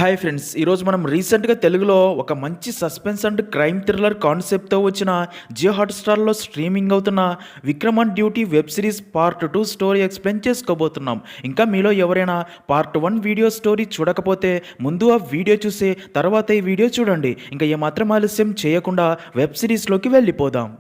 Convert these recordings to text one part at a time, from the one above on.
Hi friends, ఈరోజు మనం రీసెంట్గా తెలుగులో ఒక మంచి సస్పెన్స్ అండ్ క్రైమ్ థ్రిల్లర్ కాన్సెప్ట్తో వచ్చిన జియో హాట్స్టార్లో స్ట్రీమింగ్ అవుతున్న Vikram on duty web series part 2 story explain చేసుకోబోతున్నాం. ఇంకా మీలో ఎవరైనా పార్ట్ 1 వీడియో స్టోరీ చూడకపోతే ముందు ఆ వీడియో చూసి తర్వాత ఈ వీడియో చూడండి. ఇంకా ఏమాత్రం ఆలస్యం చేయకుండా వెబ్ సిరీస్లోకి వెళ్ళిపోదాం.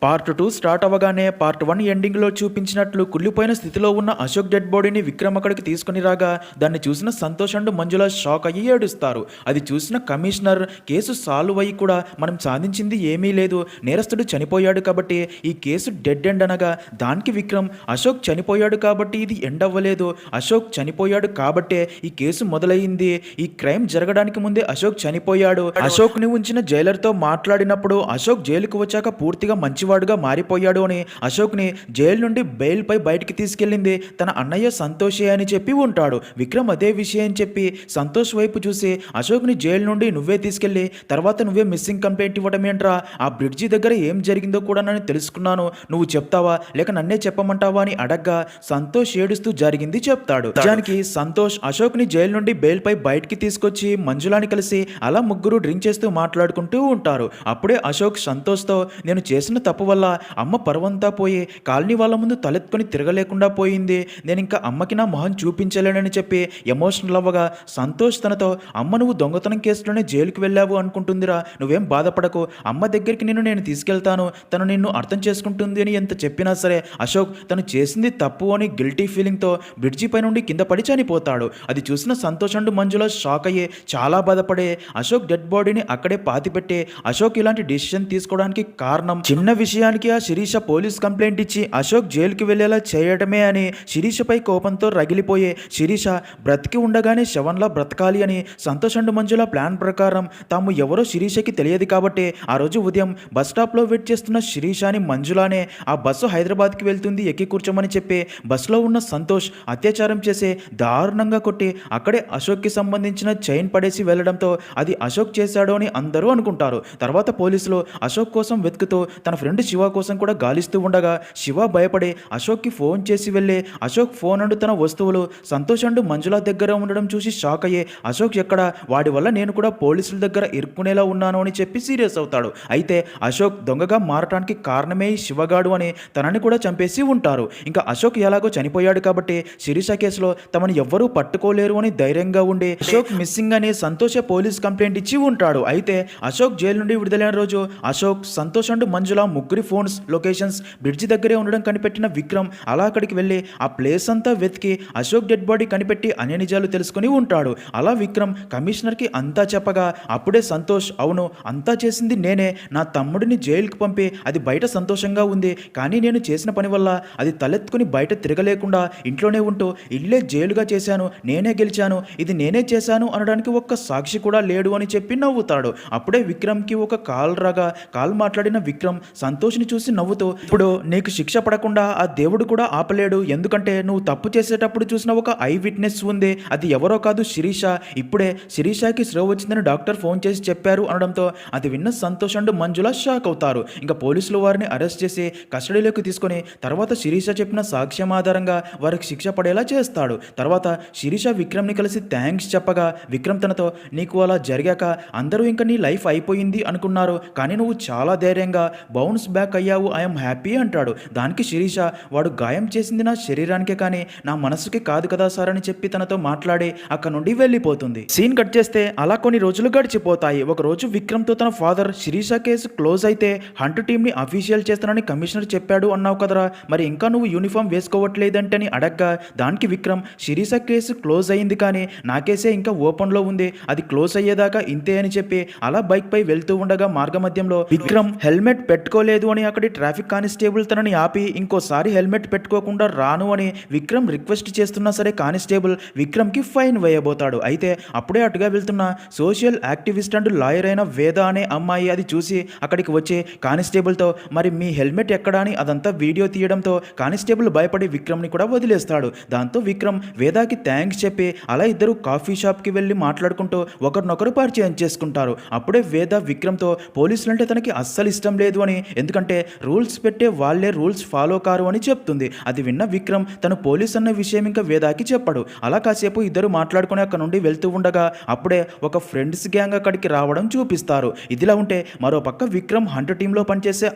పార్ట్ 2 స్టార్ట్ అవ్వగానే పార్ట్ 1 ఎండింగ్లో చూపించినట్లు కుళ్ళిపోయిన స్థితిలో ఉన్న అశోక్ డెడ్ బాడీని విక్రమ్ అక్కడికి తీసుకుని రాగా దాన్ని చూసిన సంతోష్ అండ్ మంజుల షాక్ అయ్యి ఏడుస్తారు. అది చూసిన కమిషనర్ కేసు సాల్వ్ అయ్యి కూడా మనం సాధించింది ఏమీ లేదు, నేరస్తుడు చనిపోయాడు కాబట్టి ఈ కేసు డెడ్ ఎండ్ అనగా దానికి విక్రమ్ అశోక్ చనిపోయాడు కాబట్టి ఇది ఎండ్ అవ్వలేదు, అశోక్ చనిపోయాడు కాబట్టే ఈ కేసు మొదలయ్యింది, ఈ క్రైమ్ జరగడానికి ముందే అశోక్ చనిపోయాడు. అశోక్ ని ఉంచిన జైలర్తో మాట్లాడినప్పుడు అశోక్ జైలుకు వచ్చాక పూర్తిగా మంచి వాడుగా మారిపోయాడు అని అశోక్ ని జైలు నుండి బెయిల్ పై బయటికి తీసుకెళ్లింది తన అన్నయ్య సంతోషే అని చెప్పి ఉంటాడు. విక్రమ్ అదే విషయం చెప్పి సంతోష్ వైపు చూసి అశోక్ ని జైలు నుండి నువ్వే తీసుకెళ్లి తర్వాత నువ్వే మిస్సింగ్ కంప్లైంట్ ఇవ్వడం ఏంట్రా, ఆ బ్రిడ్జి దగ్గర ఏం జరిగిందో కూడా నేను తెలుసుకున్నాను, నువ్వు చెప్తావా లేక నన్నే చెప్పమంటావా అని అడగ్గా సంతోష్ ఏడుస్తూ జరిగింది చెప్తాడు. నిజానికి సంతోష్ అశోక్ ని జైలు నుండి బెయిల్ పై బయటికి తీసుకొచ్చి మంజులాని కలిసి అలా ముగ్గురు డ్రింక్ చేస్తూ మాట్లాడుకుంటూ ఉంటారు. అప్పుడే అశోక్ సంతోష్ తో నేను చేసిన తప్పు వల్ల అమ్మ పరువంతా పోయి కాలనీ వాళ్ళ ముందు తలెత్తుకొని తిరగలేకుండా పోయింది, నేను ఇంకా అమ్మకి నా మొహం చూపించలేనని చెప్పి ఎమోషనల్ అవ్వగా సంతోష్ తనతో అమ్మ నువ్వు దొంగతనం కేసులోనే జైలుకి వెళ్ళావు అనుకుంటుందిరా, నువ్వేం బాధపడకు, అమ్మ దగ్గరికి నేను తీసుకెళ్తాను, తను నిన్ను అర్థం చేసుకుంటుంది అని ఎంత చెప్పినా సరే అశోక్ తను చేసింది తప్పు అని గిల్టీ ఫీలింగ్తో బ్రిడ్జి పై నుండి కింద పడి చనిపోతాడు. అది చూసిన సంతోష్ అండ్ మంజుల షాక్ అయ్యి చాలా బాధపడే అశోక్ డెడ్ బాడీని అక్కడే పాతిపెట్టి అశోక్ ఇలాంటి డిసిషన్ తీసుకోవడానికి కారణం చిన్న విషయానికి ఆ శిరీష పోలీస్ కంప్లైంట్ ఇచ్చి అశోక్ జైలుకి వెళ్లేలా చేయడమే అని శిరీషపై కోపంతో రగిలిపోయే శిరీష బ్రతికి ఉండగానే శవంలా బ్రతకాలి అని సంతోష్ అండ్ మంజుల ప్లాన్ ప్రకారం తాము ఎవరో శిరీషకి తెలియదు కాబట్టి ఆ రోజు ఉదయం బస్ స్టాప్లో వెయిట్ చేస్తున్న శిరీషని మంజులానే ఆ బస్సు హైదరాబాద్కి వెళ్తుంది ఎక్కి కూర్చోమని చెప్పి బస్సులో ఉన్న సంతోష్ అత్యాచారం చేసి దారుణంగా కొట్టి అక్కడే అశోక్కి సంబంధించిన చైన్ పడేసి వెళ్లడంతో అది అశోక్ చేశాడు అని అందరూ అనుకుంటారు. తర్వాత పోలీసులు అశోక్ కోసం వెతుకుతూ తన ఫ్రెండ్ శివ కోసం కూడా గాలిస్తూ ఉండగా శివ భయపడి అశోక్కి ఫోన్ చేసి వెళ్ళి అశోక్ ఫోన్ అండ్ తన వస్తువులు సంతోష్ అండ్ మంజుల దగ్గర ఉండడం చూసి షాక్ అయ్యే అశోక్ ఎక్కడ, వాడి వల్ల నేను కూడా పోలీసుల దగ్గర ఇరుక్కునేలా ఉన్నాను అని చెప్పి సీరియస్ అవుతాడు. అయితే అశోక్ దొంగగా మారటానికి కారణమే శివగాడు అని తనని కూడా చంపేసి ఉంటారు. ఇంకా అశోక్ ఎలాగో చనిపోయాడు కాబట్టి శిరీష కేసులో తమను ఎవ్వరూ పట్టుకోలేరు అని ధైర్యంగా ఉండి అశోక్ మిస్సింగ్ అని సంతోష పోలీస్ కంప్లైంట్ ఇచ్చి ఉంటాడు. అయితే అశోక్ జైలు నుండి విడుదలైన రోజు అశోక్ సంతోష్ అండ్ మంజుల ముగ్గురి ఫోన్స్ లొకేషన్స్ బ్రిడ్జి దగ్గరే ఉండడం కనిపెట్టిన విక్రమ్ అలా అక్కడికి వెళ్ళి ఆ ప్లేస్ అంతా వెతికి అశోక్ డెడ్ బాడీ కనిపెట్టి అన్ని నిజాలు తెలుసుకుని ఉంటాడు. అలా విక్రమ్ కమిషనర్కి అంతా చెప్పగా అప్పుడే సంతోష్ అవును అంతా చేసింది నేనే, నా తమ్ముడిని జైలుకి పంపి అది బయట సంతోషంగా ఉంది కానీ నేను చేసిన పని వల్ల అది తలెత్తుకుని బయట తిరగలేకుండా ఇంట్లోనే ఉంటూ ఇల్లే జైలుగా చేశాను, నేనే గెలిచాను, ఇది నేనే చేశాను అనడానికి ఒక్క సాక్షి కూడా లేడు అని చెప్పి నవ్వుతాడు. అప్పుడే విక్రమ్కి ఒక కాల్ రాగా కాల్ మాట్లాడిన విక్రమ్ సంతోష్ని చూసి నవ్వుతూ ఇప్పుడు నీకు శిక్ష పడకుండా ఆ దేవుడు కూడా ఆపలేడు, ఎందుకంటే నువ్వు తప్పు చేసేటప్పుడు చూసిన ఒక ఐ విట్నెస్ ఉంది, అది ఎవరో కాదు శిరీష, ఇప్పుడే శిరీషకి స్లో వచ్చిందని డాక్టర్ ఫోన్ చేసి చెప్పారు అనడంతో అది విన్న సంతోష్ అండ్ మంజుల షాక్ అవుతారు. ఇంకా పోలీసులు వారిని అరెస్ట్ చేసి కస్టడీలోకి తీసుకొని తర్వాత శిరీష చెప్పిన సాక్ష్యం ఆధారంగా వారికి శిక్ష పడేలా చేస్తాడు. తర్వాత శిరీష విక్రమ్ని కలిసి థ్యాంక్స్ చెప్పగా విక్రమ్ తనతో నీకు అలా జరిగాక అందరూ ఇంకా నీ లైఫ్ అయిపోయింది అనుకున్నారు కానీ నువ్వు చాలా ధైర్యంగా బౌన్స్ బ్యాక్ అయ్యావు, ఐఎమ్ హ్యాపీ అంటాడు. దానికి శిరీష వాడు గాయం చేసింది నా శరీరానికే కానీ నా మనసుకి కాదు కదా సార్ అని చెప్పి తనతో మాట్లాడి అక్కడ నుండి వెళ్ళిపోతుంది. సీన్ కట్ చేస్తే అలా కొన్ని రోజులు గడిచిపోతాయి. ఒక రోజు విక్రమ్తో తన ఫాదర్ శిరీష కేసు క్లోజ్ అయితే హంట్ టీమ్ని అఫీషియల్ చేస్తానని కమిషనర్ చెప్పాడు అన్నావు కదరా, మరి ఇంకా నువ్వు యూనిఫామ్ వేసుకోవట్లేదంటని అడగ్గా దానికి విక్రమ్ శిరీష కేసు క్లోజ్ అయ్యింది కానీ నా కేసే ఇంకా ఓపెన్లో ఉంది, అది క్లోజ్ అయ్యేదాకా ఇంతే అని చెప్పి అలా బైక్ పై వెళ్తూ ఉండగా మార్గమధ్యంలో విక్రమ్ హెల్మెట్ పెట్టుకోలేదు అని అక్కడి ట్రాఫిక్ కానిస్టేబుల్ తనని ఆపి ఇంకోసారి హెల్మెట్ పెట్టుకోకుండా రాను అని విక్రమ్ రిక్వెస్ట్ చేస్తున్నా సరే కానిస్టేబుల్ విక్రమ్కి ఫైన్ వేయబోతాడు. అయితే అప్పుడే అటుగా వెళ్తున్న సోషల్ యాక్టివిస్ట్ అండ్ లాయర్ అయిన వేద అనే అమ్మాయి అది చూసి అక్కడికి వచ్చి కానిస్టేబుల్తో మరి మీ హెల్మెట్ ఎక్కడా అని అదంతా వీడియో తీయడంతో కానిస్టేబుల్ భయపడి విక్రమ్ని కూడా వదిలేస్తాడు. దాంతో విక్రమ్ వేదాకి థ్యాంక్స్ చెప్పి అలా ఇద్దరు కాఫీ షాప్కి వెళ్ళి మాట్లాడుకుంటూ ఒకరినొకరు పరిచయం చేసుకుంటారు. అప్పుడే వేద విక్రమ్తో పోలీసులంటే తనకి అస్సలు ఇష్టం లేదు అని ఎందుకంటే రూల్స్ పెట్టే వాళ్ళే రూల్స్ ఫాలో కారు అని చెప్తుంది. అది విన్న విక్రమ్ తను పోలీస్ అన్న విషయం ఇంకా వేదాకి చెప్పాడు. అలా కాసేపు ఇద్దరు మాట్లాడుకుని అక్కడ నుండి వెళ్తూ ఉండగా అప్పుడే ఒక ఫ్రెండ్స్ గ్యాంగ్ అక్కడికి రావడం చూపిస్తారు. ఇదిలా ఉంటే మరో పక్క విక్రమ్ హంట్ టీంలో పనిచేసే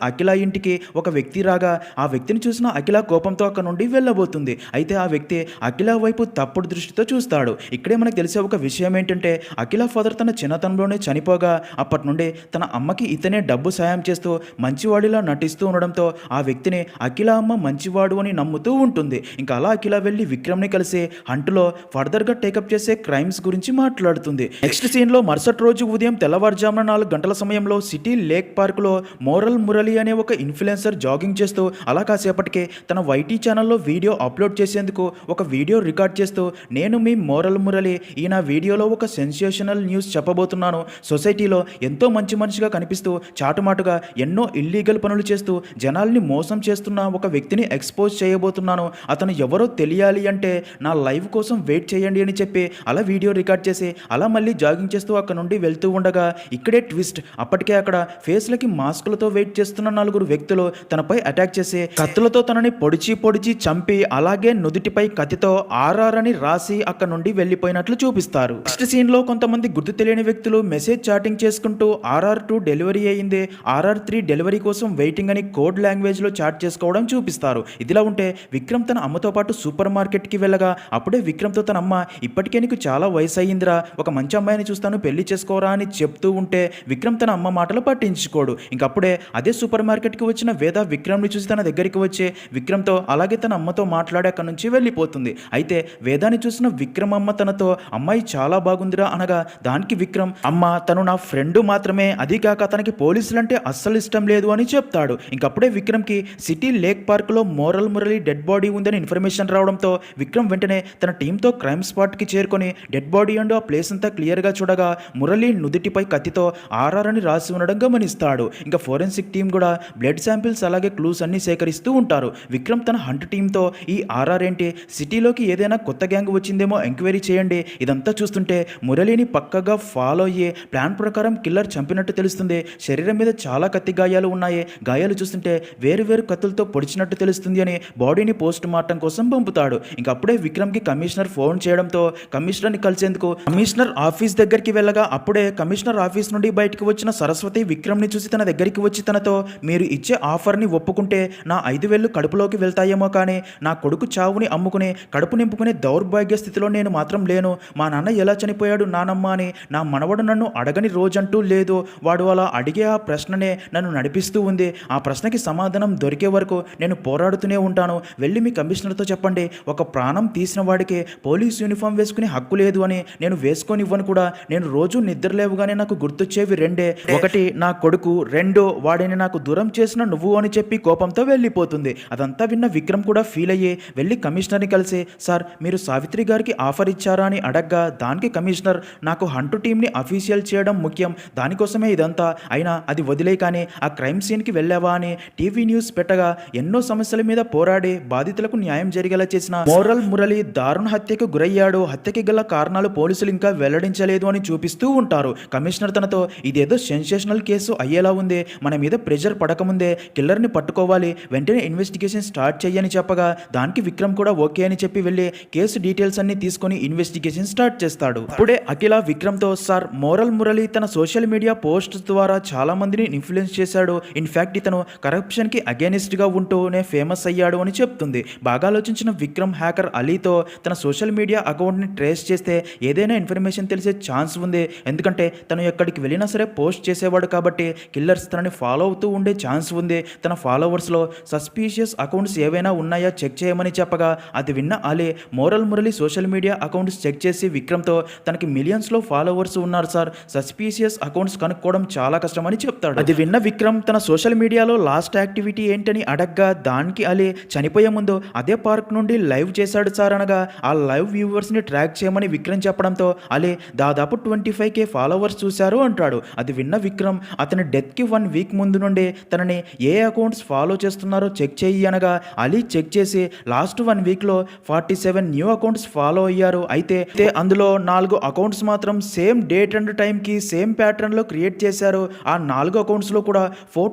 అఖిల ఇంటికి ఒక వ్యక్తి రాగా ఆ వ్యక్తిని చూసిన అఖిల కోపంతో అక్కడ నుండి వెళ్ళబోతుంది. అయితే ఆ వ్యక్తి అఖిల వైపు తప్పుడు దృష్టితో చూస్తాడు. ఇక్కడే మనకు తెలిసే ఒక విషయం ఏంటంటే అఖిల ఫాదర్ తన చిన్నతనంలోనే చనిపోగా అప్పటి నుండి తన అమ్మకి ఇతనే డబ్బు సాయం చేస్తూ మంచివాడిలా నటిస్తూ ఉండడంతో ఆ వ్యక్తిని అఖిల అమ్మ మంచివాడు అని నమ్ముతూ ఉంటుంది. ఇంకా అలా అఖిల వెళ్ళి విక్రమ్ని కలిసి హంట్లో ఫర్దర్గా టేకప్ చేసే క్రైమ్స్ గురించి మాట్లాడుతుంది. నెక్స్ట్ సీన్లో మరుసటి రోజు ఉదయం తెల్లవారుజామున 4 గంటల సమయంలో సిటీ లేక్ పార్క్లో మోరల్ మురళి అనే ఒక ఇన్ఫ్లుయెన్సర్ జాగింగ్ చేస్తూ అలా కాసేపటికే తన వైటీ ఛానల్లో వీడియో అప్లోడ్ చేసేందుకు ఒక వీడియో రికార్డ్ చేస్తూ నేను మీ మోరల్ మురళి, ఈ నా వీడియోలో ఒక సెన్సేషనల్ న్యూస్ చెప్పబోతున్నాను. సొసైటీలో ఎంతో మంచి మనిషిగా కనిపిస్తూ చాటుమాటుగా ఎన్నో ఇల్లీగల్ పనులు చేస్తూ జనాల్ని మోసం చేస్తున్న ఒక వ్యక్తిని ఎక్స్పోజ్ చేయబోతున్నాను. అతను ఎవరో తెలియాలి అంటే నా లైవ్ కోసం వెయిట్ చేయండి అని చెప్పి అలా వీడియో రికార్డ్ చేసి అలా మళ్ళీ జాగింగ్ చేస్తూ అక్కడ నుండి వెళ్తూ ఉండగా ఇక్కడే ట్విస్ట్. అప్పటికే అక్కడ ఫేస్లకి మాస్కులతో వెయిట్ చేస్తున్న 4 వ్యక్తులు తనపై అటాక్ చేసి కత్తులతో తనని పొడిచి చంపి అలాగే నుదుటిపై కత్తితో ఆర్ఆర్ అని రాసి అక్కడ నుండి వెళ్ళిపోయినట్లు చూపిస్తారు. నెక్స్ట్ సీన్ లో కొంతమంది గుర్తు తెలియని వ్యక్తులు మెసేజ్ చాటింగ్ చేసుకుంటూ RR2 డెలివరీ అయ్యింది, RR3 డెలివరీ కోసం వెయిటింగ్ అని కోడ్ లాంగ్వేజ్ లో చాట్ చేసుకోవడం చూపిస్తారు. ఇదిలా ఉంటే విక్రమ్ తన అమ్మతో పాటు సూపర్ మార్కెట్ కి వెళ్ళగా అప్పుడే విక్రమ్తో తన అమ్మ ఇప్పటికే నీకు చాలా వయసు అయ్యిందిరా, ఒక మంచి అమ్మాయిని చూస్తాను పెళ్లి చేసుకోరా అని చెప్తూ ఉంటే విక్రమ్ తన అమ్మ మాటలు పట్టించుకోడు. ఇంకప్పుడే అదే సూపర్ మార్కెట్కి వచ్చిన వేద విక్రమ్ని చూసి తన దగ్గరికి వచ్చి విక్రమ్తో అలాగే తన అమ్మతో మాట్లాడి అక్కడి నుంచి వెళ్ళిపోతుంది. అయితే వేదాన్ని చూసిన విక్రమ్ అమ్మ తనతో అమ్మాయి చాలా బాగుందిరా అనగా దానికి విక్రమ్ అమ్మ తను నా ఫ్రెండ్ మాత్రమే, అది కాక తనకి పోలీసులంటే అస్సలు ఇష్టం లేదు అని చెప్తాడు. ఇంకప్పుడే విక్రమ్కి సిటీ లేక్ పార్క్లో మోరల్ మురళి డెడ్ బాడీ ఉందని ఇన్ఫర్మేషన్ రావడంతో విక్రమ్ వెంటనే తన టీంతో క్రైమ్ స్పాట్కి చేరుకొని డెడ్ బాడీ అండ్ ఆ ప్లేస్ అంతా క్లియర్గా చూడగా మురళి నుదుటిపై కత్తితో ఆర్ఆర్ అని రాసి ఉండడం గమనిస్తాడు. ఇంకా ఫోరెన్సిక్ టీం కూడా బ్లడ్ శాంపిల్స్ అలాగే క్లూస్ అన్ని సేకరిస్తూ ఉంటారు. విక్రమ్ తన హంట్ టీంతో ఈ ఆర్ఆర్ ఏంటి, సిటీలోకి ఏదైనా కొత్త గ్యాంగ్ వచ్చిందేమో ఎంక్వైరీ చేయండి, ఇదంతా చూస్తుంటే మురళిని పక్కగా ఫాలో అయ్యే ప్లాన్ ప్రకారం కిల్లర్ చంపినట్టు తెలుస్తుంది, శరీరం మీద చాలా కత్తి గాయాలు ఉన్నాయి, గాయాలు చూస్తుంటే వేరు కత్తులతో పొడిచినట్టు తెలుస్తుంది అని బాడీని పోస్ట్ మార్టం కోసం పంపుతాడు. ఇంకప్పుడే విక్రమ్కి కమిషనర్ ఫోన్ చేయడంతో కమిషనర్ని కలిసేందుకు కమిషనర్ ఆఫీస్ దగ్గరికి వెళ్ళగా అప్పుడే కమిషనర్ ఆఫీస్ నుండి బయటకు వచ్చిన సరస్వతి విక్రమ్ని చూసి తన దగ్గరికి వచ్చి తనతో మీరు ఇచ్చే ఆఫర్ని ఒప్పుకుంటే నా 5,000 కడుపులోకి వెళ్తాయేమో, కానీ నా కొడుకు చావుని అమ్ముకుని కడుపు నింపుకునే దౌర్భాగ్య స్థితిలో నేను మాత్రం లేను. మా నాన్న ఎలా చనిపోయాడు నానమ్మ అని నా మనవడు నన్ను అడగని రోజంటూ లేదు. వాడు అలా అడిగే ఆ ప్రశ్ననే నన్ను నడిపిస్తూ ఉంది. ఆ ప్రశ్నకి సమాధానం దొరికే వరకు నేను పోరాడుతూనే ఉంటాను. వెళ్ళి మీ కమిషనర్తో చెప్పండి, ఒక ప్రాణం తీసిన వాడికి పోలీస్ యూనిఫామ్ వేసుకునే హక్కు లేదు అని, నేను వేసుకొనివ్వను కూడా. నేను రోజు నిద్రలేవుగానే నాకు గుర్తొచ్చేవి రెండే, ఒకటి నా కొడుకు, రెండో వాడిని నాకు దూరం చేసిన నువ్వు అని చెప్పి కోపంతో వెళ్ళిపోతుంది. అదంతా విన్న విక్రమ్ కూడా ఫీల్ అయ్యి వెళ్ళి కమిషనర్ని కలిసి సార్ మీరు సావిత్రి గారికి ఆఫర్ ఇచ్చారా అని అడగ్గా దానికి కమిషనర్ నాకు హంటు టీంని అఫీషియల్ చేయడం ముఖ్యం, దానికోసమే ఇదంతా, అయినా అది వదిలే కానీ ఆ క్రైమ్ సీన్కి వెళ్ళావా అని టీవీ న్యూస్ పెట్టగా ఎన్నో సమస్యల మీద పోరాడి బాధితులకు న్యాయం జరిగేలా చేసిన మోరల్ మురళి దారుణ హత్యకు గురయ్యాడు, హత్యకి గల కారణాలు పోలీసులు ఇంకా వెల్లడించలేదు అని చూపిస్తూ ఉంటారు. కమిషనర్ తనతో ఇదేదో సెన్సేషనల్ కేసు అయ్యేలా ఉంది, మన మీద ప్రెషర్ పడకముందే కిల్లర్ని పట్టుకోవాలి, వెంటనే ఇన్వెస్టిగేషన్ స్టార్ట్ చెయ్యని చెప్పగా దానికి విక్రమ్ కూడా ఓకే అని చెప్పి వెళ్ళి కేసు డీటెయిల్స్ అన్ని తీసుకొని ఇన్వెస్టిగేషన్ స్టార్ట్ చేస్తాడు. అప్పుడే అఖిల విక్రమ్తో సార్ మోరల్ మురళి తన సోషల్ మీడియా పోస్ట్ ద్వారా చాలా మందిని ఇన్ఫ్లుయెన్స్ చేశాడు, ఇన్ఫాక్ట్ ఇతను కరప్షన్ కి అగేనిస్ట్ గా ఉంటూనే ఫేమస్ అయ్యాడు అని చెప్తుంది. బాగా ఆలోచించిన విక్రమ్ హ్యాకర్ అలీతో తన సోషల్ మీడియా అకౌంట్ ని ట్రేస్ చేస్తే ఏదైనా ఇన్ఫర్మేషన్ తెలిసే ఛాన్స్ ఉంది, ఎందుకంటే తను ఎక్కడికి వెళ్ళినా సరే పోస్ట్ చేసేవాడు కాబట్టి కిల్లర్స్ తనని ఫాలో అవుతూ ఉండే ఛాన్స్ ఉంది. తన ఫాలోవర్స్లో సస్పీషియస్ అకౌంట్స్ ఏవైనా ఉన్నాయా చెక్ చేయమని చెప్పగా అది విన్న అలీ మోరల్ Murali social media accounts check చేసి విక్రమ్తో తనకి మిలియన్స్లో ఫాలోవర్స్ ఉన్నారు సార్, సస్పీషియస్ అకౌంట్స్ కనుక్కోవడం చాలా కష్టమని చెప్తాడు. అది విన్న విక్రమ్ తన సోషల్ మీడియాలో లాస్ట్ యాక్టివిటీ ఏంటని అడగ్గా దానికి అలీ చనిపోయే ముందు అదే పార్క్ నుండి లైవ్ చేశాడు సార్ అనగా ఆ లైవ్ వ్యూవర్స్ని ట్రాక్ చేయమని విక్రమ్ చెప్పడంతో అలీ దాదాపు 25K ఫాలోవర్స్ చూశారు అంటాడు. అది విన్న విక్రమ్ అతని డెత్కి 1 వీక్ ముందు నుండి తనని ఏ అకౌంట్స్ ఫాలో చేస్తున్నారో చెక్ చేయి అనగా అలీ చెక్ చేసి లాస్ట్ 1 వీక్లో 47 న్యూ అకౌంట్స్ ఫాలో అయ్యారు. అయితే అందులో 4 అకౌంట్స్ మాత్రం సేమ్ డేట్ అండ్ టైంకి సేమ్ ప్యాటర్న్లో క్రియేట్ చేశారు. ఆ 4 అకౌంట్స్లో కూడా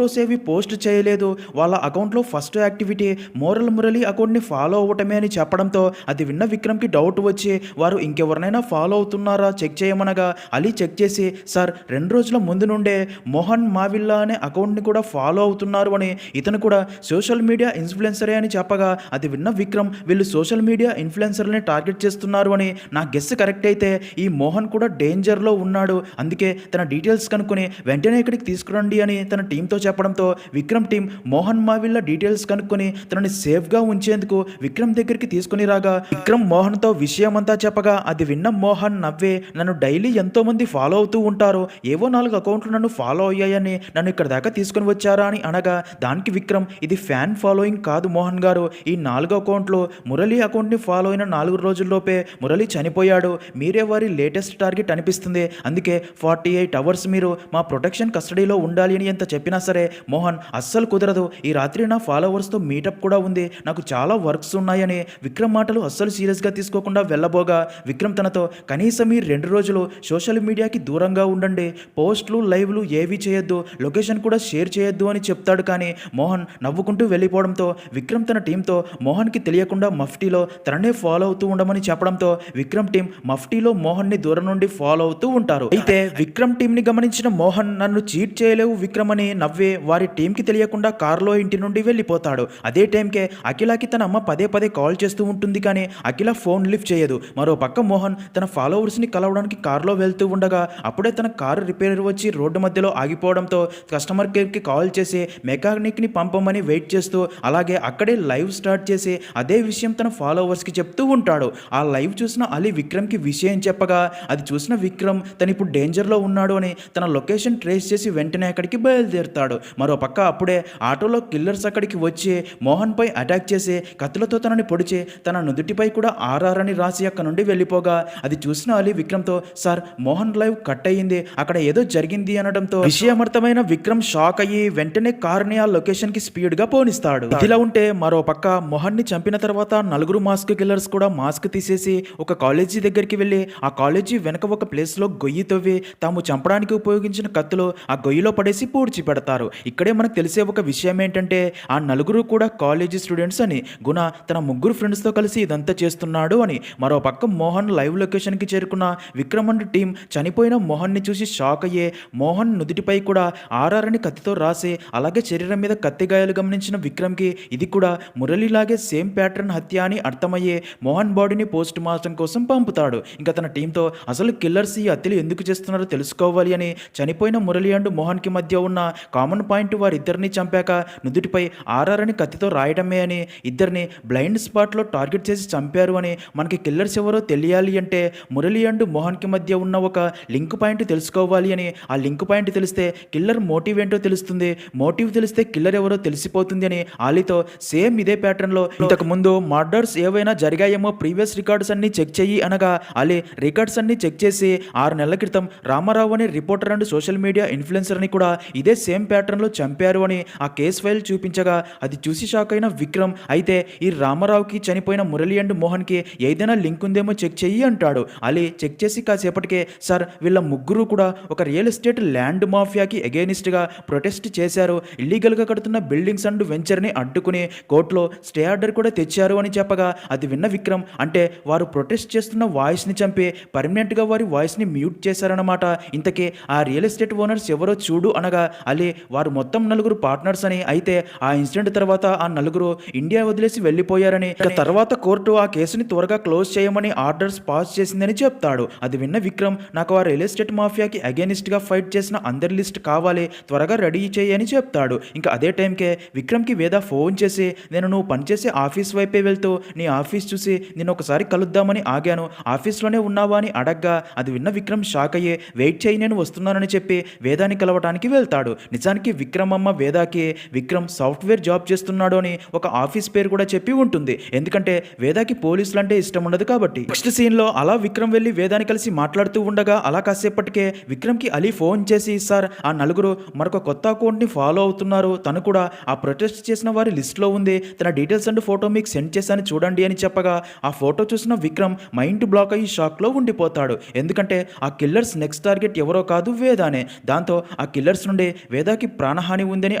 ఫొటోస్ ఏవి పోస్ట్ చేయలేదు, వాళ్ళ అకౌంట్లో ఫస్ట్ యాక్టివిటీ మోరల్ మురళి అకౌంట్ని ఫాలో అవ్వటమే అని చెప్పడంతో అది విన్న విక్రమ్కి డౌట్ వచ్చి వారు ఇంకెవరినైనా ఫాలో అవుతున్నారా చెక్ చేయమనగా అలీ చెక్ చేసి సార్ 2 రోజుల ముందు నుండే మోహన్ మావిల్లా అనే అకౌంట్ని కూడా ఫాలో అవుతున్నారు అని, ఇతను కూడా సోషల్ మీడియా ఇన్ఫ్లుయెన్సరే అని చెప్పగా అది విన్న విక్రమ్ వీళ్ళు సోషల్ మీడియా ఇన్ఫ్లుయెన్సర్ని టార్గెట్ చేస్తున్నారు అని, నా గెస్ కరెక్ట్ అయితే ఈ మోహన్ కూడా డేంజర్లో ఉన్నాడు, అందుకే తన డీటెయిల్స్ కనుక్కొని వెంటనే ఇక్కడికి తీసుకురండి అని తన టీంతో చెప్పడంతో విక్రమ్ టీం మోహన్ మావిల్లా డీటెయిల్స్ కనుక్కొని తనని సేఫ్గా ఉంచేందుకు విక్రమ్ దగ్గరికి తీసుకుని రాగా విక్రమ్ మోహన్తో విషయమంతా చెప్పగా అది విన్న మోహన్ నవ్వే నన్ను డైలీ ఎంతో మంది ఫాలో అవుతూ ఉంటారు, ఏవో 4 అకౌంట్లు నన్ను ఫాలో అయ్యాయని నన్ను ఇక్కడ దాకా తీసుకుని వచ్చారా అని అనగా దానికి విక్రమ్ ఇది ఫ్యాన్ ఫాలోయింగ్ కాదు మోహన్ గారు, ఈ 4 అకౌంట్లు మురళి అకౌంట్ని ఫాలో అయిన 4 రోజుల్లోపే మురళి చనిపోయాడు, మీరే వారి లేటెస్ట్ టార్గెట్ అనిపిస్తుంది, అందుకే 48 అవర్స్ మీరు మా ప్రొటెక్షన్ కస్టడీలో ఉండాలి అని ఎంత చెప్పినా సరే మోహన్ అస్సలు కుదరదు, ఈ రాత్రి నా ఫాలోవర్స్తో మీటప్ కూడా ఉంది, నాకు చాలా వర్క్స్ ఉన్నాయని విక్రమ్ మాటలు అస్సలు సీరియస్గా తీసుకోకుండా వెళ్ళబోగా విక్రమ్ తనతో కనీసం ఈ 2 రోజులు సోషల్ మీడియాకి దూరంగా ఉండండి, పోస్టులు లైవ్లు ఏవి చేయొద్దు, లొకేషన్ కూడా షేర్ చేయొద్దు అని చెప్తాడు. కానీ మోహన్ నవ్వుకుంటూ వెళ్ళిపోవడంతో విక్రమ్ తన టీంతో మోహన్కి తెలియకుండా మఫ్టీలో తననే ఫాలో అవుతూ ఉండమని చెప్పడంతో విక్రమ్ టీం మఫ్టీలో మోహన్ని దూరం నుండి ఫాలో అవుతూ ఉంటారు. అయితే విక్రమ్ టీంని గమనించిన మోహన్ నన్ను చీట్ చేయలేవు విక్రమ్ అని నవ్వే వారి టీంకి తెలియకుండా కారులో ఇంటి నుండి వెళ్ళిపోతాడు. అదే టైంకే అఖిలకి తన అమ్మ పదే కాల్ చేస్తూ ఉంటుంది, కానీ అఖిల ఫోన్ లిఫ్ట్ చేయదు. మరో పక్క మోహన్ తన ఫాలోవర్స్ని కలవడానికి కారులో వెళ్తూ ఉండగా అప్పుడే తన కారు రిపేర్ వచ్చి రోడ్డు మధ్యలో ఆగిపోవడంతో కస్టమర్ కేర్కి కాల్ చేసి మెకానిక్ని పంపమని వెయిట్ చేస్తూ అలాగే అక్కడే లైవ్ స్టార్ట్ చేసి అదే విషయం తన ఫాలోవర్స్కి చెప్తూ ఉంటాడు. ఆ లైవ్ చూసిన అలీ విక్రమ్కి విషయం చెప్పగా అది చూసిన విక్రమ్ తను ఇప్పుడు డేంజర్లో ఉన్నాడు అని తన లొకేషన్ ట్రేస్ చేసి వెంటనే అక్కడికి బయలుదేరుతాడు. మరో పక్క అప్పుడే ఆటోలో కిల్లర్స్ అక్కడికి వచ్చి మోహన్పై అటాక్ చేసి కత్తులతో తనని పొడిచి తన నుదుటిపై కూడా ఆర్ఆర్ అని రాసి అక్కడ నుండి వెళ్ళిపోగా అది చూసిన అలీ విక్రమ్తో సార్ మోహన్ లైవ్ కట్ అయ్యింది, అక్కడ ఏదో జరిగింది అనడంతో విషయమర్థమైన విక్రమ్ షాక్ అయ్యి వెంటనే కార్ని ఆ లొకేషన్ కి స్పీడ్ గా పోనిస్తాడు. ఇదిలా ఉంటే మరో పక్క మోహన్ ని చంపిన తర్వాత 4 మాస్క్ కిల్లర్స్ కూడా మాస్క్ తీసేసి ఒక కాలేజీ దగ్గరికి వెళ్ళి ఆ కాలేజీ వెనక ఒక ప్లేస్ లో గొయ్యి తవ్వి తాము చంపడానికి ఉపయోగించిన కత్తులు ఆ గొయ్యిలో పడేసి పూడ్చి పెడతారు. ఇక్కడే మనకు తెలిసే ఒక విషయం ఏంటంటే ఆ 4 కూడా కాలేజీ స్టూడెంట్స్ అని, గుణ తన 3 ఫ్రెండ్స్ తో కలిసి ఇదంతా చేస్తున్నాడు అని. మరో పక్క మోహన్ లైవ్ లొకేషన్ కి చేరుకున్న విక్రమ్ అండ్ టీం చనిపోయిన మోహన్ ని చూసి షాక్ అయ్యే మోహన్ నుదుటిపై కూడా ఆర్ఆర్ అని కత్తితో రాసి అలాగే శరీరం మీద కత్తి గాయాలు గమనించిన విక్రమ్కి ఇది కూడా మురళిలాగే సేమ్ ప్యాటర్న్ హత్య అని అర్థమయ్యే మోహన్ బాడీని పోస్ట్ మార్టం కోసం పంపుతాడు. ఇంకా తన టీంతో అసలు కిల్లర్స్ ఈ హత్యలు ఎందుకు చేస్తున్నారో తెలుసుకోవాలి అని చనిపోయిన మురళి అండ్ మోహన్కి మధ్య ఉన్న కామన్ పాయింట్ వారిద్దరిని చంపాక నుదుటిపై ఆర్ఆర్ అని కత్తితో రాయడమే అని, ఇద్దరిని బ్లైండ్ స్పాట్లో టార్గెట్ చేసి చంపారు అని, మనకి కిల్లర్స్ ఎవరో తెలియాలి అంటే మురళి అండ్ మోహన్కి మధ్య ఉన్న ఒక లింక్ పాయింట్ తెలుసుకోవాలి అని, ఆ లింక్ పాయింట్ తెలిస్తే కిల్లర్ మోటివ్ ఏంటో తెలుస్తుంది, మోటివ్ తెలిస్తే కిల్లర్ ఎవరో తెలిసిపోతుంది అని ఆలీతో సేమ్ ఇదే ప్యాటర్న్లో ఇంతకు ముందు మర్డర్స్ ఏవైనా జరిగాయేమో ప్రీవియస్ రికార్డ్స్ అన్ని చెక్ చెయ్యి అనగా అలీ రికార్డ్స్ అన్ని చెక్ చేసి 6 నెలల క్రితం రామారావు అనే రిపోర్టర్ అండ్ సోషల్ మీడియా ఇన్ఫ్లుయెన్సర్ని కూడా ఇదే సేమ్ ప్యాటర్న్లో చంపారు అని ఆ కేస్ ఫైల్ చూపించగా అది చూసి షాక్ అయిన విక్రమ్ అయితే ఈ రామారావుకి చనిపోయిన మురళి అండ్ మోహన్కి ఏదైనా లింక్ ఉందేమో చెక్ చెయ్యి అంటాడు. అలీ చెక్ చేసి కాసేపటికే సార్ వీళ్ళ 3 కూడా ఒక రియల్ ఎస్టేట్ ల్యాండ్ మాఫియాకి అగైనిస్ట్గా ప్రొటెస్ట్ చేశారు, ఇల్లీగల్గా కడుతున్న బిల్డింగ్స్ అండ్ వెంచర్ని అడ్డుకుని కోర్టులో స్టే ఆర్డర్ కూడా తెచ్చారు అని చెప్పగా అది విన్న విక్రమ్ అంటే వారు ప్రొటెస్ట్ చేస్తున్న వాయిస్ని చంపి పర్మనెంట్గా వారి వాయిస్ని మ్యూట్ చేశారన్నమాట. ఇంతకీ ఆ రియల్ ఎస్టేట్ ఓనర్స్ ఎవరో చూడు అనగా అలీ వారు మొత్తం 4 పార్ట్నర్స్ అని, అయితే ఆ ఇన్సిడెంట్ తర్వాత ఆ 4 ఇండియా వదిలేసి వెళ్ళిపోయారని, తర్వాత కోర్టు ఆ కేసుని త్వరగా క్లోజ్ చేయమని ఆర్డర్స్ పాస్ చేసిందని చెప్తాడు. అది విన్న విక్రమ్ నాకు ఆ రియల్ ఎస్టేట్ మాఫియాకి అగైనిస్ట్గా ఫైట్ చేసిన అందరి లిస్ట్ కావాలి, త్వరగా రెడీ చేయి అని చెప్తాడు. ఇంకా అదే టైంకే విక్రమ్కి వేద ఫోన్ చేసి నేను నువ్వు పనిచేసే ఆఫీస్ వైపే వెళ్తూ నీ ఆఫీస్ చూసి నేను ఒకసారి కలుద్దామని ఆగాను, ఆఫీస్లోనే ఉన్నావా అని అడగ్గా అది విన్న విక్రమ్ షాక్ అయ్యి వెయిట్ చేయి నేను వస్తున్నానని చెప్పి వేదాన్ని కలవటానికి వెళ్తాడు. నిజానికి విక్రమ్ అమ్మ వేదాకి విక్రమ్ సాఫ్ట్వేర్ జాబ్ చేస్తున్నాడు అని ఒక ఆఫీస్ పేరు కూడా చెప్పి ఉంటుంది, ఎందుకంటే వేదాకి పోలీసులు అంటే ఇష్టం ఉండదు కాబట్టి. నెక్స్ట్ సీన్లో అలా విక్రమ్ వెళ్ళి వేదాన్ని కలిసి మాట్లాడుతూ ఉండగా అలా కాసేపటికే విక్రమ్కి అలీ ఫోన్ చేసి సార్ ఆ 4 మరొక కొత్త అకౌంట్ని ఫాలో అవుతున్నారు, తను కూడా ఆ ప్రొటెస్ట్ చేసిన వారి లిస్ట్లో ఉంది, తన డీటెయిల్స్ అండ్ ఫోటో మీకు సెండ్ చేశాను చూడండి అని చెప్పగా ఆ ఫోటో చూసిన విక్రమ్ మైండ్ బ్లాక్ అయ్యి షాక్లో ఉండిపోతాడు. ఎందుకంటే ఆ కిల్లర్స్ నెక్స్ట్ టార్గెట్ ఎవరో కాదు వేదానే. దాంతో ఆ కిల్లర్స్ నుండి వేదాకి ప్రాణహాని ఉందని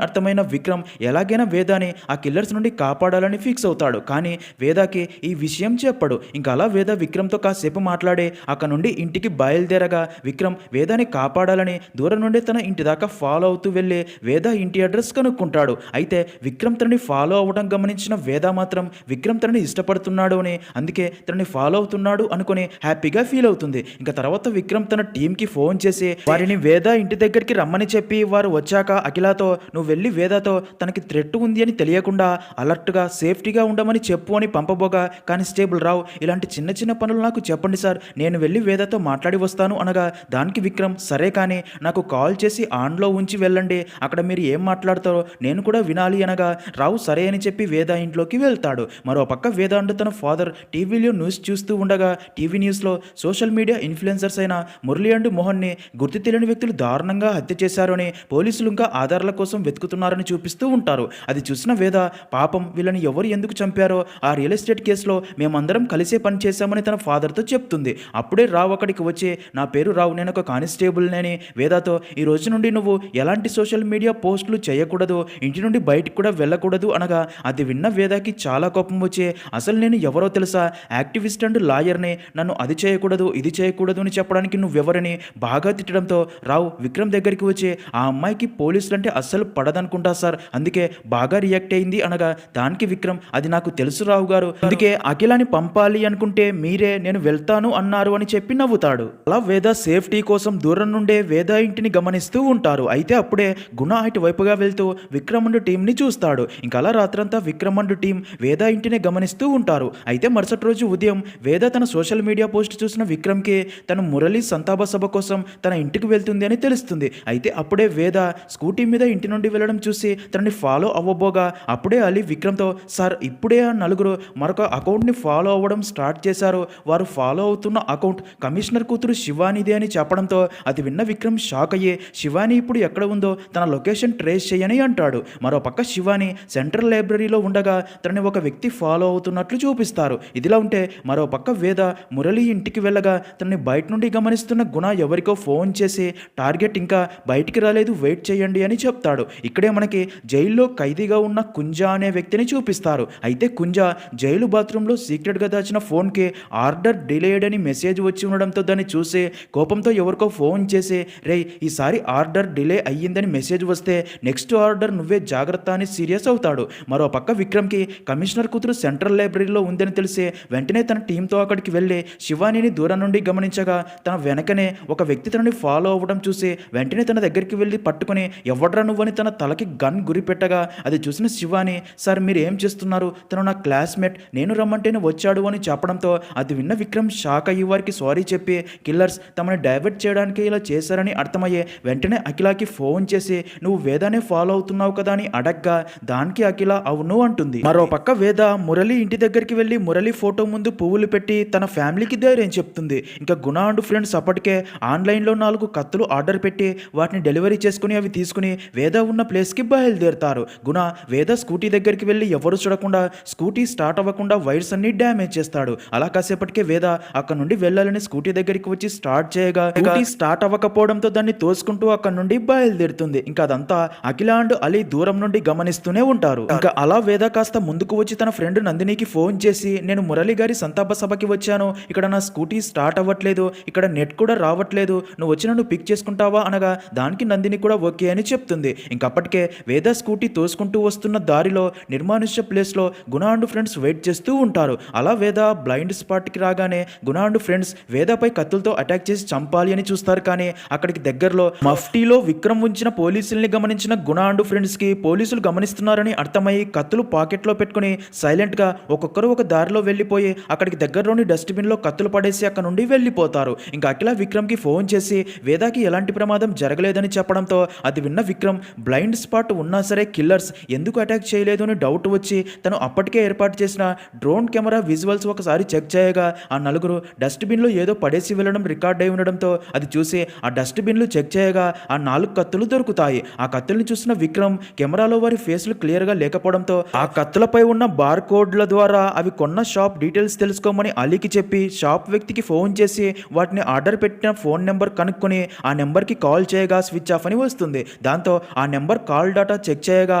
అర్థమైన విక్రమ్ ఎలాగైనా వేదాని ఆ కిల్లర్స్ నుండి కాపాడాలని ఫిక్స్ అవుతాడు. కానీ వేదాకి ఈ విషయం చెప్పడు. ఇంకా అలా వేద విక్రమ్తో కాసేపు మాట్లాడే అక్కడ నుండి ఇంటికి బయలుదేరగా విక్రమ్ వేదాని కాపాడాలని దూరం నుండి తన ఇంటి దాకా ఫాలో అవుతూ వెళ్ళి వేద ఇంటి అడ్రస్ కనుక్కుంటాడు. అయితే విక్రమ్ తనని ఫాలో అవ్వడం గమనించిన వేద మాత్రం విక్రమ్ తనని ఇష్టపడుతున్నాడు అని, అందుకే తనని ఫాలో అవుతున్నాడు అనుకుని హ్యాపీగా ఫీల్ అవుతుంది. ఇంకా తర్వాత విక్రమ్ తన టీంకి ఫోన్ చేసి వారిని వేద ఇంటి దగ్గరికి రమ్మని చెప్పి వారు వచ్చాక అఖిలతో నువ్వు వెళ్ళి వేదతో తనకి థ్రెట్ ఉంది అని తెలియకుండా అలర్ట్గా సేఫ్టీగా ఉండమని చెప్పు అని పంపబోగా కానిస్టేబుల్ రావు ఇలాంటి చిన్న చిన్న పనులు నాకు చెప్పండి సార్, నేను వెళ్ళి వేదతో మాట్లాడి వస్తాను అనగా దానికి విక్రమ్ సరే కానీ నాకు కాల్ చేసి ఆన్లో ఉంచి వెళ్ళండి, అక్కడ మీరు ఏం మాట్లాడతారో నేను కూడా వినాలి అనగా రావు సరే అని చెప్పి వేద ఇంట్లోకి వెళ్తాడు. మరో పక్క వేద అంటూ తన ఫాదర్ టీవీలో న్యూస్ చూస్తూ ఉండగా టీవీ న్యూస్లో సోషల్ మీడియా ఇన్ఫ్లుయెన్సర్స్ అయిన మురళి అండ్ మోహన్ని గుర్తు తెలియని వ్యక్తులు దారుణంగా హత్య చేశారు అని పోలీసులు ఇంకా ఆధారాల కోసం వెతుకుతున్నారని చూపిస్తూ ఉంటారు. అది చూసిన వేద పాపం వీళ్ళని ఎవరు ఎందుకు చంపారో ఆ రియల్ ఎస్టేట్ కేసులో మేమందరం కలిసే పని చేశామని తన ఫాదర్తో చెప్తుంది. అప్పుడే రావు అక్కడికి వచ్చి నా పేరు రావు, నేను ఒక కానిస్టేబుల్ నేని వేదతో ఈ రోజు నుండి నువ్వు ఎలాంటి సోషల్ మీడియా పోస్టులు చేయకూడదు, ఇంటి నుండి బయటికి కూడా వెళ్ళకూడదు అనగా అది విన్న వేదకి చాలా కోపం వచ్చి అసలు నేను ఎవరో తెలుసా, యాక్టివిస్ట్ అండ్ లాయర్ని, నన్ను అది చేయకూడదు ఇది చేయకూడదు అని చెప్పడానికి నువ్వెవరని బాగా తిట్టడంతో రావు విక్రమ్ దగ్గరికి వచ్చి ఆ అమ్మాయికి పోలీసులు అంటే అస్సలు పడదనుకుంటా సార్, అందుకే బాగా రియాక్ట్ అయింది అనగా దానికి విక్రమ్ అది నాకు తెలుసు రావు గారు, అందుకే అఖిలాని పంపాలి అనుకుంటే మీరే నేను వెళ్తాను అన్నారు అని చెప్పి నవ్వుతాడు. అలా వేద సేఫ్టీ కోసం దూరం నుండే వేద ఇంటిని గమనిస్తూ ఉంటారు. అయితే అప్పుడే గుణ ఇటు వైపుగా వెళ్తూ విక్రమ్ అండ్ టీంని చూస్తాడు. ఇంకా అలా రాత్రంతా విక్రమ్ అండ్ టీం వేద ఇంటిని గమనిస్తూ ఉంటారు. అయితే మరుసటి రోజు ఉదయం వేద తన సోషల్ మీడియా పోస్ట్ చూసిన విక్రమ్కి తను మురళి సంతాప సభ కోసం తన ఇంటికి వెళ్తుంది అని తెలుస్తుంది. అయితే అప్పుడే వేద స్కూటీ మీద ఇంటి నుండి వెళ్ళడం చూసి తనని ఫాలో అవ్వబోగా అప్పుడే అలీ విక్రమ్తో సార్ ఇప్పుడే ఆ నలుగురు మరొక అకౌంట్ని ఫాలో అవ్వడం స్టార్ట్ చేశారు, వారు ఫాలో అవుతున్న అకౌంట్ కమిషనర్ కూతురు శివానిదే అని చెప్పడంతో అది విన్న విక్రమ్ షాక్ అయ్యి శివాని ఇప్పుడు ఎక్కడ ఉందో తన లొకేషన్ ట్రేస్ చేయని అంటాడు. మరో పక్క శివాని సెంట్రల్ లైబ్రరీలో ఉండగా తనని ఒక వ్యక్తి ఫాలో అవుతున్నట్లు చూపిస్తారు. ఇదిలా ఉంటే మరో పక్క వేద మురళి ఇంటికి వెళ్ళగా తనని బయట నుండి గమనిస్తున్న గుణ ఎవరికో ఫోన్ చేసి టార్గెట్ ఇంకా బయటికి రాలేదు వెయిట్ చేయండి అని చెప్తాడు. ఇక్కడే మనకి జైల్లో ఖైదీగా ఉన్న కుంజ అనే వ్యక్తిని చూపిస్తారు. అయితే కుంజ జైలు బాత్రూంలో సీక్రెట్గా దాచిన ఫోన్కి ఆర్డర్ డిలేడ్ అని మెసేజ్ వచ్చి ఉండడంతో దాన్ని చూసి కోపంతో ఎవరికో ఫోన్ చేసి రే ఈసారి ఆర్డర్ డిలే అయ్యిందని మెసేజ్ వస్తే నెక్స్ట్ ఆర్డర్ నువ్వే జాగ్రత్త అని సీరియస్ అవుతాడు. మరో పక్క విక్రమ్కి కమిషనర్ కూతురు సెంట్రల్ లైబ్రరీలో ఉందని తెలిసి వెంటనే తన టీంతో అక్కడికి వెళ్ళి శివానిని దూరం నుండి గమనించగా తన వెనకనే ఒక వ్యక్తి తనని ఫాలో అవ్వడం చూసి వెంటనే తన దగ్గరికి వెళ్ళి పట్టుకుని ఎవడ్రా నువ్వని తన తలకి గన్ గురి పెట్టగా అది చూసిన శివాని సార్ మీరు ఏం చేస్తున్నారు, తను నా క్లాస్మేట్, నేను రమ్మంటేనే వచ్చాడు అని చెప్పడంతో అది విన్న విక్రమ్ షాక్ అయ్యి వారికి సారీ చెప్పి కిల్లర్స్ తమని డైవర్ట్ చేయడానికి ఇలా చేశారని అర్థమయ్యే వెంటనే అఖిలాకి ఫోన్ చేసి నువ్వు వేదానే ఫాలో అవుతున్నావు కదా అని అడగ్గా దానికి అఖిల అవును అంటుంది. మరో పక్క వేద మురళి ఇంటి దగ్గరికి వెళ్ళి మురళి ఫోటో ముందు పువ్వులు పెట్టి తన ఫ్యామిలీకి ధైర్యం చెప్తుంది. ఇంకా గుణ అండ్ ఫ్రెండ్స్ అప్పటికే ఆన్లైన్లో 4 కత్తులు ఆర్డర్ పెట్టి వాటిని డెలివరీ చేసుకుని అవి తీసుకుని వేద ఉన్న ప్లేస్కి బయలుదేరుతారు. గుణ వేద స్కూటీ దగ్గరికి వెళ్ళి ఎవరు చూడకుండా స్కూటీ స్టార్ట్ అవ్వకుండా వైర్స్ అన్ని డ్యామేజ్ చేస్తాడు. అలా కాసేపటికే వేద అక్కడ నుండి వెళ్ళాలని స్కూటీ దగ్గరికి వచ్చి స్టార్ట్ చేయగా స్కూటీ స్టార్ట్ అవ్వకపోవడంతో దాన్ని తోసుకుంటూ అక్కడ నుండి బయలుదేరుతుంది. ఇంకా అదంతా అఖిల అండ్ అలీ దూరం నుండి గమనిస్తూనే ఉంటారు. ఇంకా అలా వేద కాస్త ముందుకు వచ్చి తన ఫ్రెండ్ నందినికి ఫోన్ చేసి నేను మురళి గారి సంతాప సభకి వచ్చాను, ఇక్కడ నా స్కూటీ స్టార్ట్ అవ్వట్లేదు, ఇక్కడ నెట్ కూడా రావట్లేదు, నువ్వు వచ్చి నన్ను పిక్ చేసుకుంటావా అనగా దానికి నందిని కూడా ఓకే అని చెప్తుంది. ఇంకప్పటికే వేద స్కూటీ తోసుకుంటూ వస్తున్న దారిలో నిర్మానుష్య ప్లేస్లో గుణ అండ్ ఫ్రెండ్స్ వెయిట్ చేస్తూ ఉంటారు. అలా వేద బ్లైండ్ స్పాట్కి రాగానే గుణ అండ్ ఫ్రెండ్స్ వేదపై కత్తులతో అటాక్ చేసి చంపాలి అని చూస్తారు. కానీ అక్కడికి దగ్గరలో మఫ్టీలో విక్రమ్ ఉంచిన పోలీసుల్ని గమనించిన గుణ అండ్ ఫ్రెండ్స్కి పోలీసులు గమనిస్తున్నారని అర్థమయ్యి కత్తులు పాకెట్లో పెట్టుకుని సైలెంట్గా ఒక్కొక్కరు ఒక దారిలో వెళ్ళిపోయి అక్కడికి దగ్గరలోని డస్ట్బిన్లో కత్తులు పడేసి అక్కడ నుండి వెళ్ళిపోతారు. ఇంకా అఖిల విక్రమ్కి ఫోన్ చేసి వేదాకి ఎలాంటి ప్రమాదం జరగలేదని చెప్పడంతో అది విన్న విక్రమ్ బ్లైండ్ స్పాట్ ఉన్నా సరే కిల్లర్స్ ఎందుకు అటాక్ చేయలేదు అని డౌట్ వచ్చి తను అప్పటికే ఏర్పాటు చేసిన డ్రోన్ కెమెరా విజువల్స్ ఒకసారి చెక్ చేయగా ఆ నలుగురు డస్ట్బిన్లో ఏదో పడేసి వెళ్ళడం రికార్డ్ అయి ఉండడంతో అది చూసి ఆ డస్ట్బిన్లు చెక్ చేయగా ఆ 4 కత్తులు దొరుకుతాయి. ఆ కత్తుల్ని చూసిన విక్రమ్ కెమెరాలో వారి ఫేస్లు క్లియర్గా లేకపోవడంతో ఆ కత్తులపై ఉన్న బార్ కోడ్ల ద్వారా అవి కొన్న షాప్ డీటెయిల్స్ తెలుసుకోమని అలీకి చెప్పి షాప్ వ్యక్తికి ఫోన్ చేసి వాటిని ఆర్డర్ పెట్టిన ఫోన్ నెంబర్ కనుక్కొని ఆ నెంబర్కి కాల్ చేయగా స్విచ్ ఆఫ్ అని వస్తుంది. దాంతో ఆ నెంబర్ కాల్ డేటా చెక్ చేయగా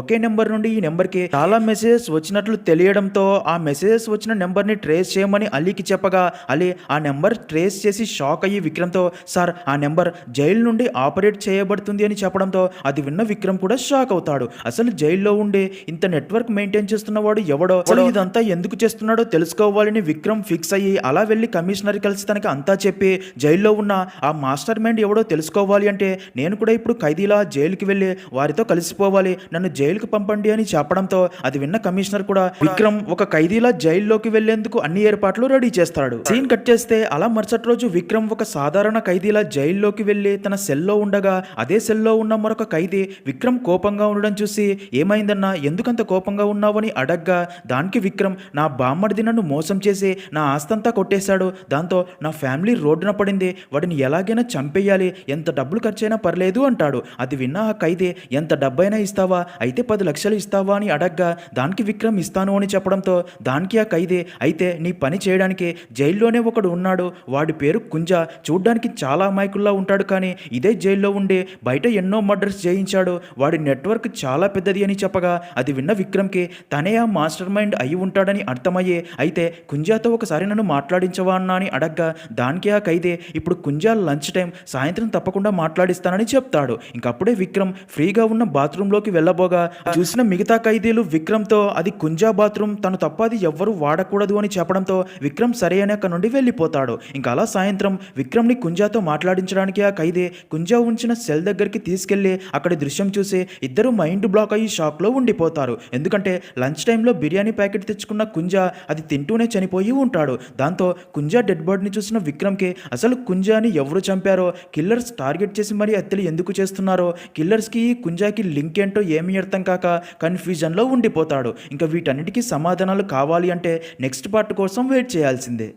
ఒకే నెంబర్ నుండి ఈ నెంబర్కి చాలా మెసేజెస్ వచ్చినట్లు తెలియడంతో ఆ మెసేజెస్ వచ్చిన నెంబర్ని ట్రేస్ చేయమని అలీకి చెప్పగా అలీ ఆ నెంబర్ ట్రేస్ చేసి షాక్ అయ్యి విక్రమ్తో సార్ ఆ నెంబర్ జైలు నుండి ఆపరేట్ చేయబడుతుంది అని చెప్పడంతో అది విన్న విక్రమ్ కూడా షాక్ అవుతాడు. అసలు జైల్లో ఉండి ఇంత నెట్వర్క్ మెయింటైన్ చేస్తున్నవాడు ఎవడో, అసలు ఇదంతా ఎందుకు చేస్తున్నాడో తెలుసుకోవాలని విక్రమ్ ఫిక్స్ అయ్యి అలా వెళ్ళి కమిషనర్ కలిసి తనకి అంతా చెప్పి జైల్లో ఉన్న ఆ మాస్టర్ మైండ్ ఎవడో తెలుసుకోవాలి అంటే నేను కూడా ఇప్పుడు ఖైదీలా జైలుకి వెళ్ళి వారితో కలిసిపోవాలి, నన్ను జైలుకు పంపండి అని చెప్పడంతో అది విన్న కమిషనర్ కూడా విక్రమ్ ఒక ఖైదీలా జైల్లోకి వెళ్లేందుకు అన్ని ఏర్పాట్లు రెడీ చేస్తాడు. సీన్ కట్ చేస్తే అలా మరుసటి రోజు విక్రమ్ ఒక సాధారణ ఖైదీలా జైల్లోకి వెళ్లి తన సెల్లో ఉండగా అదే సెల్లో ఉన్న మరొక ఖైదీ విక్రమ్ కోపంగా ఉండడం చూసి ఏమైందన్నా ఎందుకంత కోపంగా ఉన్నావని అడగ్గా దానికి విక్రమ్ నా బామ్మడిది నన్ను మోసం చేసి నా ఆస్తంతా కొట్టేశాడు, దాంతో నా ఫ్యామిలీ రోడ్డున పడింది, వాడిని ఎలాగైనా చంపేయాలి, ఎంత డబ్బులు ఖర్చైనా పర్లేదు అంటాడు. అది విన్న ఆ ఖైదీ ఎంత డబ్బైనా ఇస్తావా, అయితే 10 లక్షలు ఇస్తావా అని అడగ్గా దానికి విక్రమ్ ఇస్తాను అని చెప్పడంతో దానికి ఆ ఖైదీ అయితే నీ పని చేయడానికి జైల్లోనే ఒకడు ఉన్నాడు, వాడి పేరు కుంజా, చూడ్డానికి చాలా అమాయకుల్లా ఉంటాడు, కానీ ఇదే జైల్లో ఉండి బయట ఎన్నో మర్డర్స్ చేయించాడు, వాడి నెట్వర్క్ చాలా పెద్దది అని చెప్పగా అది విన్న విక్రమ్కి తనే ఆ మాస్టర్ మైండ్ అయి ఉంటాడని అర్థమయ్యే అయితే కుంజాతో ఒకసారి నన్ను మాట్లాడించవా అన్నా అని అడగ్గా దానికి ఆ ఖైదీ ఇప్పుడు కుంజా లంచ్ టైం సాయంత్రం తప్పకుండా మాట్లాడిస్తానని చెప్తాడు. ఇంకప్పుడే విక్రమ్ ఫ్రీగా ఉన్న బాత్రూంలోకి వెళ్ళబోగా చూసిన మిగతా ఖైదీలు విక్రమ్తో అది కుంజా బాత్రూమ్, తను తప్ప అది ఎవ్వరూ వాడకూడదు అని చెప్పడంతో విక్రమ్ సరే అని అక్కడ నుండి వెళ్ళిపోతాడు. ఇంకా అలా సాయంత్రం విక్రమ్ని కుంజాతో మాట్లాడించడానికి ఆ ఖైదీ కుంజా ఉంచిన సెల్ దగ్గరికి తీసుకెళ్లి అక్కడి దృశ్యం చూసి ఇద్దరు మైండ్ బ్లాక్ అయ్యి షాక్లో ఉండిపోతారు. ఎందుకంటే లంచ్ టైంలో బిర్యానీ ప్యాకెట్ తెచ్చుకున్న కుంజా అది తింటూనే చనిపోయి ఉంటాడు. దాంతో కుంజా డెడ్ బాడీని చూసిన విక్రమ్కి అసలు కుంజాని ఎవరు చంపారో, కిల్లర్స్ టార్గెట్ చేసి మరీ హత్యలు ఎందుకు చేస్తున్నారో, కిల్లర్స్కి కుంజాకి లింక్ ఏంటో ఏమీ అర్థం కాక కన్ఫ్యూజన్లో ఉండిపోతాడు. ఇంకా వీటన్నిటికీ సమాధానాలు కావాలి అంటే నెక్స్ట్ పార్ట్ కోసం వెయిట్ చేయాల్సిందే.